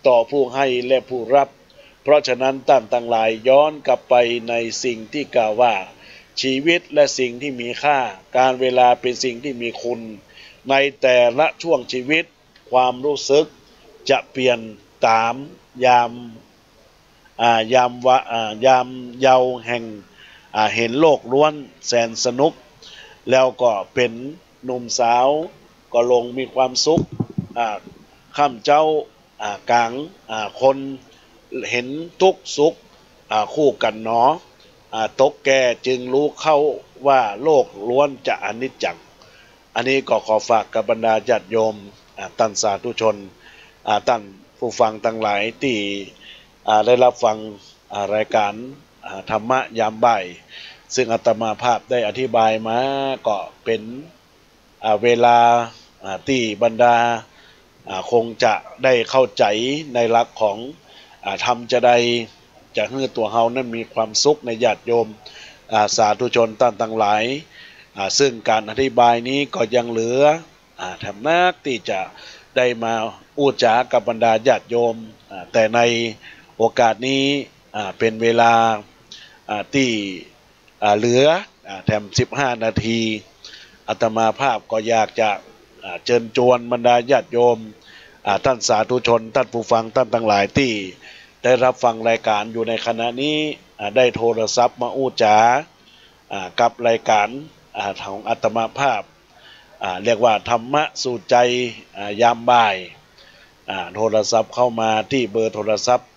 ต่อผู้ให้และผู้รับเพราะฉะนั้นท่านทั้งหลายย้อนกลับไปในสิ่งที่กล่าวว่าชีวิตและสิ่งที่มีค่าการเวลาเป็นสิ่งที่มีคุณในแต่ละช่วงชีวิตความรู้สึกจะเปลี่ยนตามยามเยาว์แห่งเห็นโลกล้วนแสนสนุกแล้วก็เป็นหนุ่มสาวก็ลงมีความสุขข้ามเจ้ากลางคนเห็นทุกสุขคู่กันเนาะตกแก่จึงรู้เข้าว่าโลกล้วนจะอนิจจังอันนี้ก็ขอฝากกับบรรดาญาติโยมท่านสาธุชนท่านผู้ฟังทั้งหลายที่ได้รับฟังรายการธรรมะยามบ่ายซึ่งอาตมาภาพได้อธิบายมาก็เป็นเวลาที่บรรดาคงจะได้เข้าใจในหลักของธรรมจะได้ จะให้ตัวเฮานั้นมีความสุขในญาติโยมสาธุชนท่านทั้งหลายซึ่งการอธิบายนี้ก็ยังเหลือแถมนักที่จะได้มาอู้จากับบรรดาญาติโยมแต่ในโอกาสนี้เป็นเวลาที่เหลือแถม15 นาทีอาตมาภาพก็อยากจะเชิญชวนบรรดาญาติโยมท่านสาธุชนท่านผู้ฟังท่านทั้งหลายที่ได้รับฟังรายการอยู่ในขณะนี้ได้โทรศัพท์มาอู้จากับรายการของอาตมาภาพเรียกว่าธรรมะสู่ใจยามบ่ายโทรศัพท์เข้ามาที่เบอร์โทรศัพท์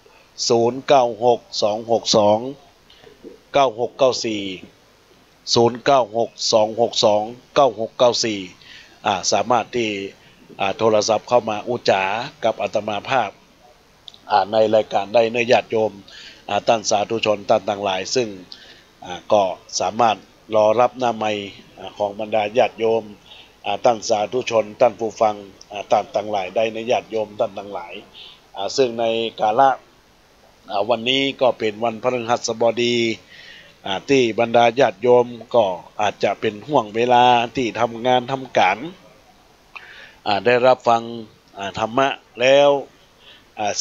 0962629694สามารถที่โทรศัพท์เข้ามาอุจากับอาตมาภาพในรายการได้เนื้อญาติโยมท่านสาธุชนท่านต่างหลายซึ่งก็สามารถรอรับหน้าไมค์ของบรรดาญาติโยมท่านสาธุชนท่านผู้ฟังท่านต่างหลายได้ในญาติโยมท่านต่างหลายซึ่งในกาละวันนี้ก็เป็นวันพฤหัสบดีที่บรรดาญาติโยมก็อาจจะเป็นห่วงเวลาที่ทำงานทำการได้รับฟังธรรมะแล้ว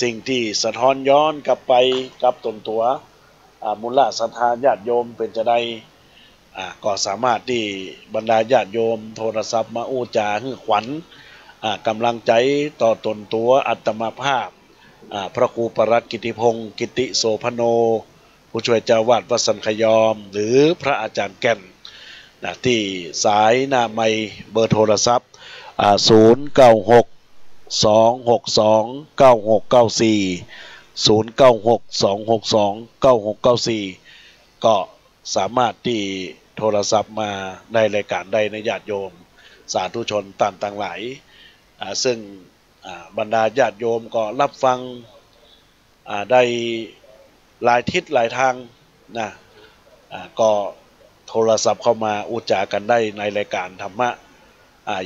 สิ่งที่สะท้อนย้อนกลับไปกับตนตัวมูลศรัทธาญาติโยมเป็นจะได้ก็สามารถที่บรรดาญาติโยมโทรศัพท์มาอู้จาให้ขวัญกำลังใจต่อตนตัวอัตมาภาพพระครูปรัตกิติพงศ์กิติโสพโนผู้ช่วยเจ้าวาดวัดสันขยอมหรือพระอาจารย์แก่นที่สายหน้าไมค์เบอร์โทรศัพท์0962629694ก็สามารถที่โทรศัพท์มาในรายการได้ในญาติโยมสาธุชนต่างหลายซึ่งบรรดาญาติโยมก็รับฟังได้หลายทิศหลายทางนะก็โทรศัพท์เข้ามาอุจจากันได้ในรายการธรรมะ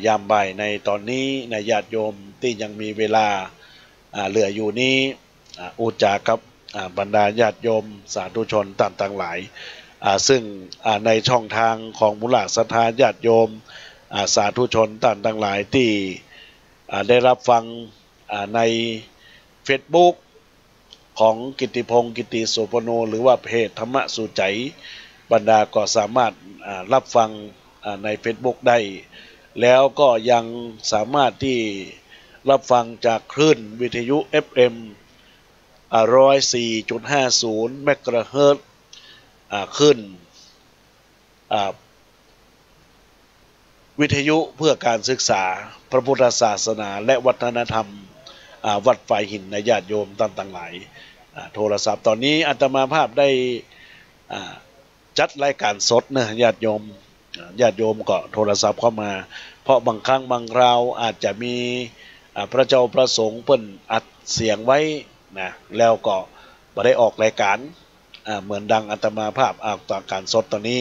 ยามบ่ายในตอนนี้ในญาติโยมที่ยังมีเวลาเหลืออยู่นี้อุจจากับบรรดาญาติโยมสาธุชนต่างหลายซึ่งในช่องทางของมูลศรัทธาญาติโยมสาธุชนต่างหลายที่ได้รับฟังใน Facebook ของกิตติพงศ์กิติโสพโนหรือว่าเพจธรรมะสู่ใจบรรดาก็สามารถรับฟังใน Facebook ได้แล้วก็ยังสามารถที่รับฟังจากคลื่นวิทยุ FM 104.50 เมกะเฮิรตซ์ขึ้นวิทยุเพื่อการศึกษาพระพุทธศาสนาและวัฒนธรรมวัดฝ่ายหินในญาติโยมต่างๆหลายโทรศัพท์ตอนนี้อาตมาภาพได้จัดรายการสดนะญาติโยมก็โทรศัพท์เข้ามาเพราะบางครั้งบางคราวอาจจะมีพระเจ้าประสงค์เพิ่นอัดเสียงไว้นะแล้วก็บ่ได้ออกรายการเหมือนดังอาตมาภาพต่อการสดตอนนี้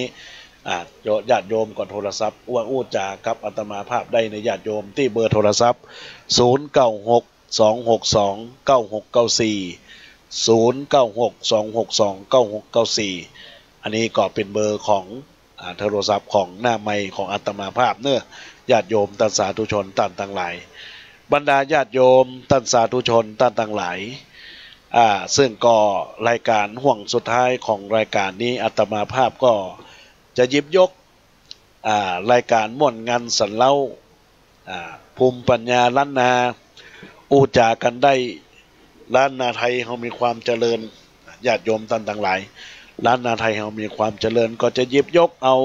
ญาติโยมก็โทรศัพท์อู้จากับอาตมาภาพได้ในญาติโยมที่เบอร์โทรศัพท์0962629694อันนี้ก็เป็นเบอร์ของโทรศัพท์ของหน้าไมค์ของอาตมาภาพเนื้อญาติโยมท่านสาธุชนท่านทั้งหลายบรรดาญาติโยมท่านสาธุชนท่านทั้งหลายซึ่งก็รายการห่วงสุดท้ายของรายการนี้อาตมาภาพก็จะหยิบยกรายการม่วนงานสันเล่าภูมิปัญญาล้านนาอู้จากันได้ล้านนาไทยเขามีความเจริญญาติโยมท่านทั้งหลายล้านนาไทยเขามีความเจริญก็จะหยิบยกเอา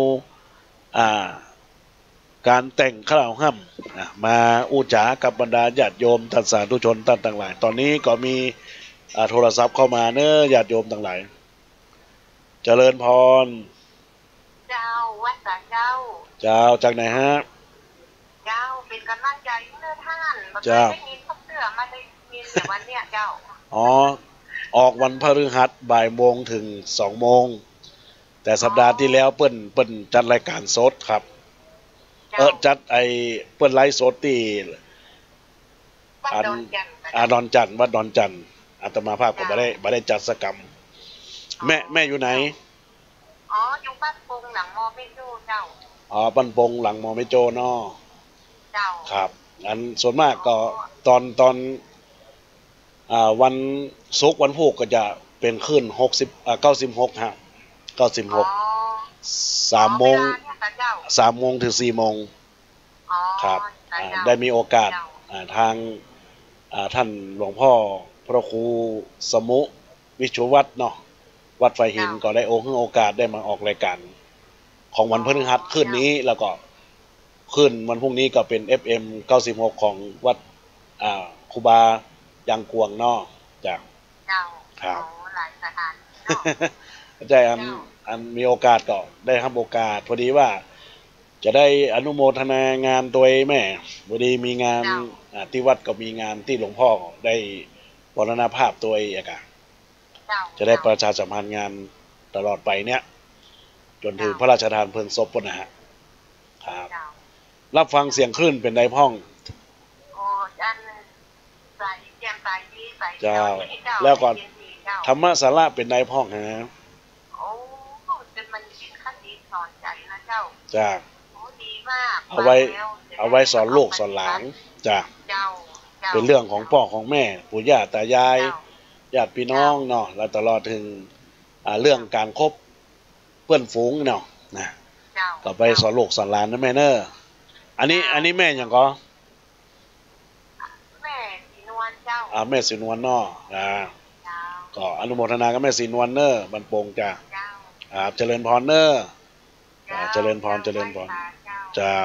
การแต่งข้าวห้ำมาอู้จากับบรรดาญาติโยมท่านสาธุชนท่านทั้งหลายตอนนี้ก็มีโทรศัพท์เข้ามาเน้อญาติโยมทั้งหลายเจริญพรเจ้าวัดสาเจ้าจากไหนฮะเจ้าเป็นกำลังใจเนื้อท่านเจ้าได้ยินพักเสือมาได้ยินแต่วันเนี้ยเจ้าออกวันพฤหัสบ่ายโมงถึง2 โมงแต่สัปดาห์ที่แล้วเปิ้นจัดรายการสดครับจัดเปิ้นไลฟ์สดที่ดอนจันทร์วัดดอนจันทร์อาตมาภาพก็บ่ได้จัดสกรรม แม่อยู่ไหนอ๋ออยู่บ้านปงหลังมอไม่ดูเจ้าอ๋อปันปงหลังมอไม่โจนอเจ้าครับอันส่วนมากก็ตอนวันศุกร์วันพุธก็จะเป็นขึ้น96ฮะอ๋อ96สามโมงเวลาเนี่ยค่ะเจ้า3 โมงถึง4 โมงอ๋อครับเจ้าได้มีโอกาสเจ้าทางท่านหลวงพ่อพระครูสมุวิชุวัฒน์เนาะวัดไฟหินก็ได้โอกาสได้มาออกรายการของวันพฤหัสคืนนี้แล้วก็คืนวันพรุ่งนี้ก็เป็น FM 96ของวัดครูบายังกวงเนาะจากเจ้าครับหลายสถานเนาะใจอันมีโอกาสก็ได้รับโอกาสพอดีว่าจะได้อนุโมทนางานตัวแม่พอดีมีงานที่วัดก็มีงานที่หลวงพ่อได้มรณภาพตัวเองจะได้ประชาสัมพันธ์งานตลอดไปเนี้ยจนถึงพระราชทานเพลิงศพนะฮะครับรับฟังเสียงคลื่นเป็นไดพ้องโอ้อันใส่แกมใส่ดีใส่เจ้าแล้วก่อนธรรมะสาระเป็นไดพ้องฮะโอ้เป็นมันเป็นขั้นดีสอนใจนะเจ้าจ้าโอ้ดีมากเอาไว้สอนลูกสอนหลานจ้าเป็นเรื่องของพ่อของแม่ปู่ย่าตายายญาติพี่น้องเนาะแล้วตลอดถึงเรื่องการคบเพื่อนฝูงเนาะนะก็ไปสอนลูกสอนหลานนะแม่เนอะอันนี้แม่อย่างก็แม่สีนวลเจ้าแม่สีนวลเนาะก็อนุโมทนากับแม่สีนวลเนอะบันโปงจ้าเจริญพรเนอะเจริญพรเจ้า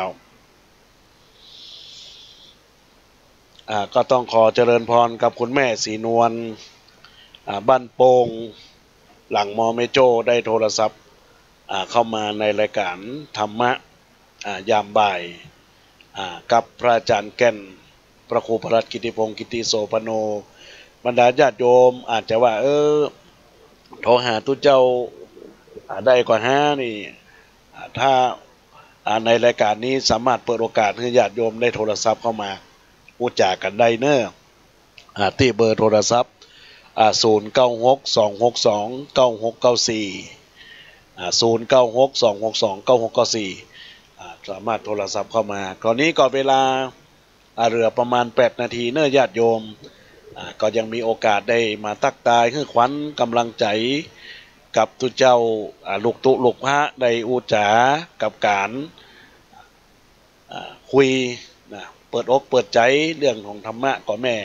ก็ต้องขอเจริญพรกับคุณแม่สีนวลบ้านโป่งหลังมอเมโจได้โทรศัพท์เข้ามาในรายการธรรมะยามบ่ายกับพระอาจารย์แก่นพระครูพระรัตน์กิติพงศ์กิติโสปโนบรรดาญาติโยมอาจจะว่าโทรหาทุกเจ้าได้กว่านี่ถ้าในรายการนี้สามารถเปิดโอกาสให้ญาติโยมได้โทรศัพท์เข้ามาพูดจากันได้เนอะที่เบอร์โทรศัพท์0962629694 0962629694 สามารถโทรศัพท์เข้ามาตอนนี้ก็เวลาเหลือประมาณ8 นาทีเนอะญาติโยมก็ยังมีโอกาสได้มาตักตายคือขวัญกำลังใจกับทุกเจ้าลูกตุลูกพระได้อุจากับการคุยนะเปิดอกเปิดใจเรื่องของธรรมะก็แม่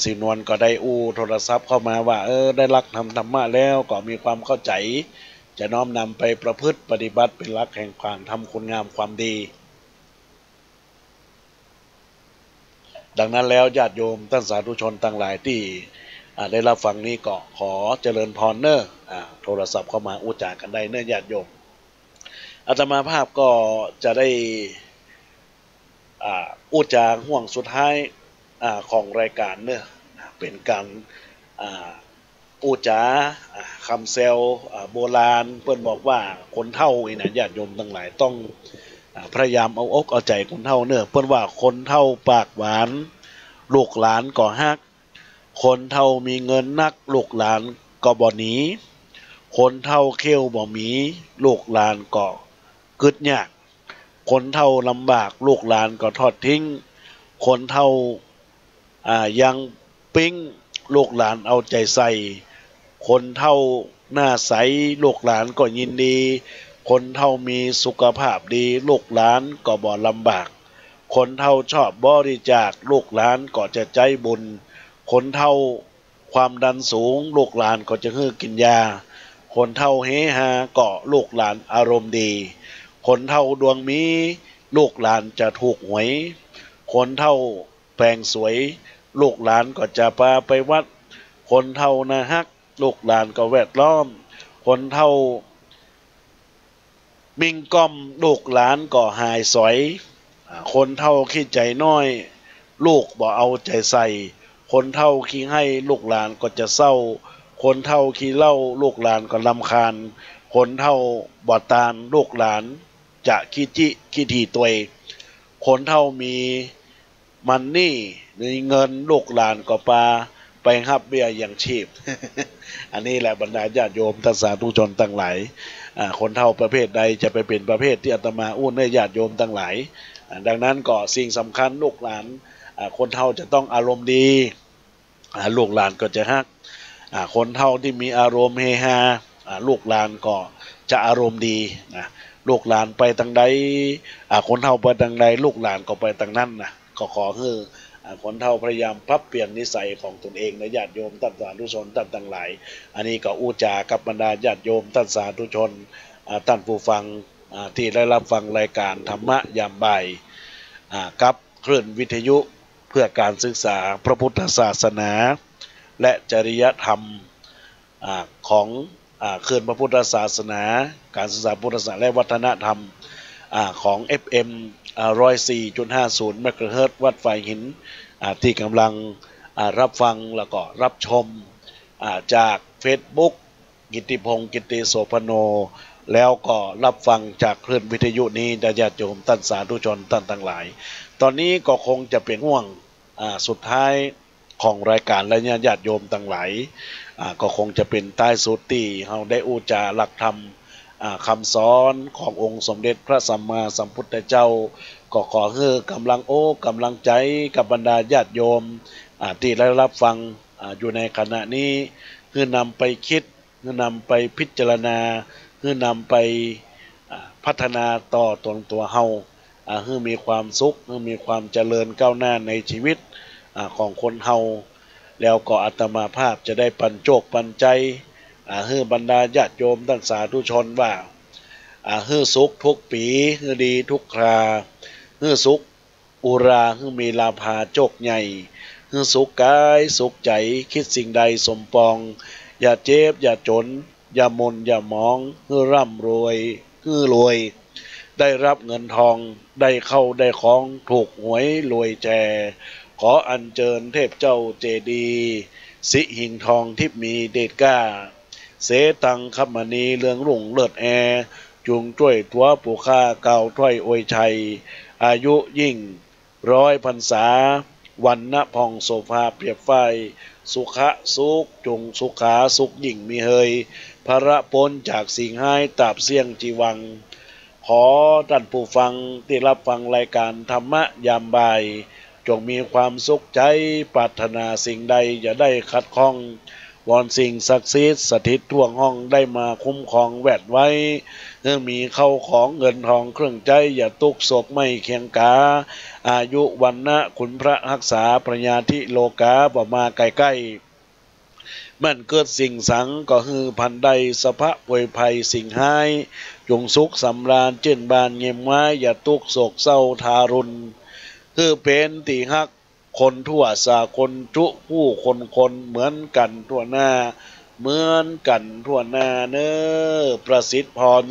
สีนวลก็ได้โทรศัพท์เข้ามาว่าได้รักธรรมะแล้วก็มีความเข้าใจจะน้อมนำไปประพฤติปฏิบัติเป็นหลักแห่งความทำคุณงามความดีดังนั้นแล้วญาติโยมท่านสาธุชนทั้งหลายที่ได้รับฟังนี้ก็ขอเจริญพรเนอะโทรศัพท์เข้ามาอุจากันได้เนอะญาติโยมอาตมาภาพก็จะได้อุจาห่วงสุดท้ายของรายการเนอะเป็นการอุจาคำเซลโบราณเพื่อนบอกว่าคนเฒ่านะญาติโยมทั้งหลายต้องพยายามเอาอกเอาใจคนเฒ่าเนอะเพื่อนว่าคนเฒ่าปากหวานลูกหลานก็ฮักคนเฒ่ามีเงินนักลูกหลานก็บ่หนีคนเฒ่าเขี้ยวบ่มีลูกหลานก็กึดยากคนเฒ่าลำบากลูกหลานก็ทอดทิ้งคนเฒ่ายังปิ้งลูกหลานเอาใจใส่คนเฒ่าหน้าใสลูกหลานก็ยินดีคนเฒ่ามีสุขภาพดีลูกหลานก็บ่ลำบากคนเฒ่าชอบบริจาคลูกหลานก็จะใจบุญคนเฒ่าความดันสูงลูกหลานก็จะฮื้อกินยาคนเฒ่าเฮฮาก็ลูกหลานอารมณ์ดีคนเฒ่าดวงมีลูกหลานจะถูกหวยคนเฒ่าแปลงสวยลูกหลานก็จะพาไปวัดคนเฒ่านะฮักลูกหลานก็แวดล้อมคนเฒ่ามิงก้อมลูกหลานก็หายสอยคนเฒ่าขี้ใจน้อยลูกบ่เอาใจใส่คนเฒ่าขี้ให้ลูกหลานก็จะเศร้าคนเฒ่าขี้เล่าลูกหลานก็รำคาญคนเฒ่าบ่ตานลูกหลานจะขี้จิขี้ถี่ตัวคนเฒ่ามีมันนี่มีเงินลูกหลานก็ปา ไปรับเบี้ยยังชีพ อันนี้แหละบรรดาญาติโยมท่านสาธุชนทั้งหลายคนเฒ่าประเภทใดจะไปเป็นประเภทที่อาตมาอู้ให้ญาติโยมทั้งหลายดังนั้นก็สิ่งสำคัญลูกหลานคนเฒ่าจะต้องอารมณ์ดีลูกหลานก็จะฮักคนเฒ่าที่มีอารมณ์เฮฮาลูกหลานก็จะอารมณ์ดีนะลูกหลานไปทางใดคนเฒ่าไปทางใดลูกหลานก็ไปทางนั้นนะก็ขอให้คนเฒ่าพยายามปรับเปลี่ยนนิสัยของตนเองนะญาติโยมท่านสาธุชนท่านทั้งหลายอันนี้ก็อู้จากับบรรดาญาติโยมท่านสาธุชนท่านผู้ฟังที่ได้รับฟังรายการธรรมะยามบ่ายกับคลื่นวิทยุเพื่อการศึกษาพระพุทธศาสนาและจริยธรรมของคลื่นพระพุทธศาสนาการศึกษาพุทธศาสนาและวัฒนธรรมของ FM 104.50 เมกะเฮิรตซ์วัดไฟหินที่กำลังรับฟังแล้วก็รับชมจาก Facebook กิตติพงศ์กิตติโสพโนแล้วก็รับฟังจากคลื่นวิทยุนี้ญาติโยมท่านสาธุชนท่านทั้งหลายตอนนี้ก็คงจะเป็นห่วงสุดท้ายของรายการและญาติโยมทั้งหลายก็คงจะเป็นใต้สุดที่เราได้อู้จาหลักธรรมคำสอนขององค์สมเด็จพระสัมมาสัมพุทธเจ้าก็ขอให้กำลังกำลังใจกับบรรดาญาติโยมที่ได้รับฟังอยู่ในขณะนี้คือนำไปคิดคือนำไปพิจารณาคือนำไปพัฒนาต่อตัวเฮาให้มีความสุขให้มีความเจริญก้าวหน้าในชีวิตของคนเฮาแล้วก็อาตมาภาพจะได้ปันโชคปันใจให้บรรดาญาติโยมท่านสาธุชนว่าให้สุขทุกปีให้ดีทุกคราให้สุขอุราให้มีลาภาโชคใหญ่ให้สุขกายสุขใจคิดสิ่งใดสมปองอย่าเจ็บอย่าจนอย่ามนอย่ามองให้ร่ำรวยให้รวยได้รับเงินทองได้เข้าได้ของถูกหวยรวยแจขออัญเชิญเทพเจ้าเจดีสิหิงทองทิพมีเดชก้าเสตังคัมมณีเรืองรุ่งเลิศแอจุงช่วยตัวผู้ฆ่าเก่าถ้อยอวยชัยอายุยิ่ง100 พรรษาวันณพองโสภาเปรียบไฟสุขะสุขจงสุขาสุขยิ่งมีเฮยพระปนจากสิ่งให้ตราบเสี่ยงจีวังขอท่านผู้ฟังที่รับฟังรายการธรรมะยามบ่ายจงมีความสุขใจปรารถนาสิ่งใดอย่าได้ขัดข้องวอนสิ่งศักดิ์สิทธิ์สถิตทั่วห้องได้มาคุ้มครองแวดไว้เมื่อมีเข้าของเงินทองเครื่องใจอย่าตุกโศกไม่เคียงกาอายุวันนะคุณพระรักษาปริญญาธิโลกาประมาใกล้ๆมันเกิดสิ่งสังก็คือพันใดสภะป่วยภัยสิ่งหายจงสุขสำราญเจนบานเงียบไม้อย่าตุกโศกเศร้าทารุณคือเป็นตีฮักคนทั่วสากลทุผู้คนเหมือนกันทั่วหน้าเหมือนกันทั่วหน้าเน้อประสิทธิ์พร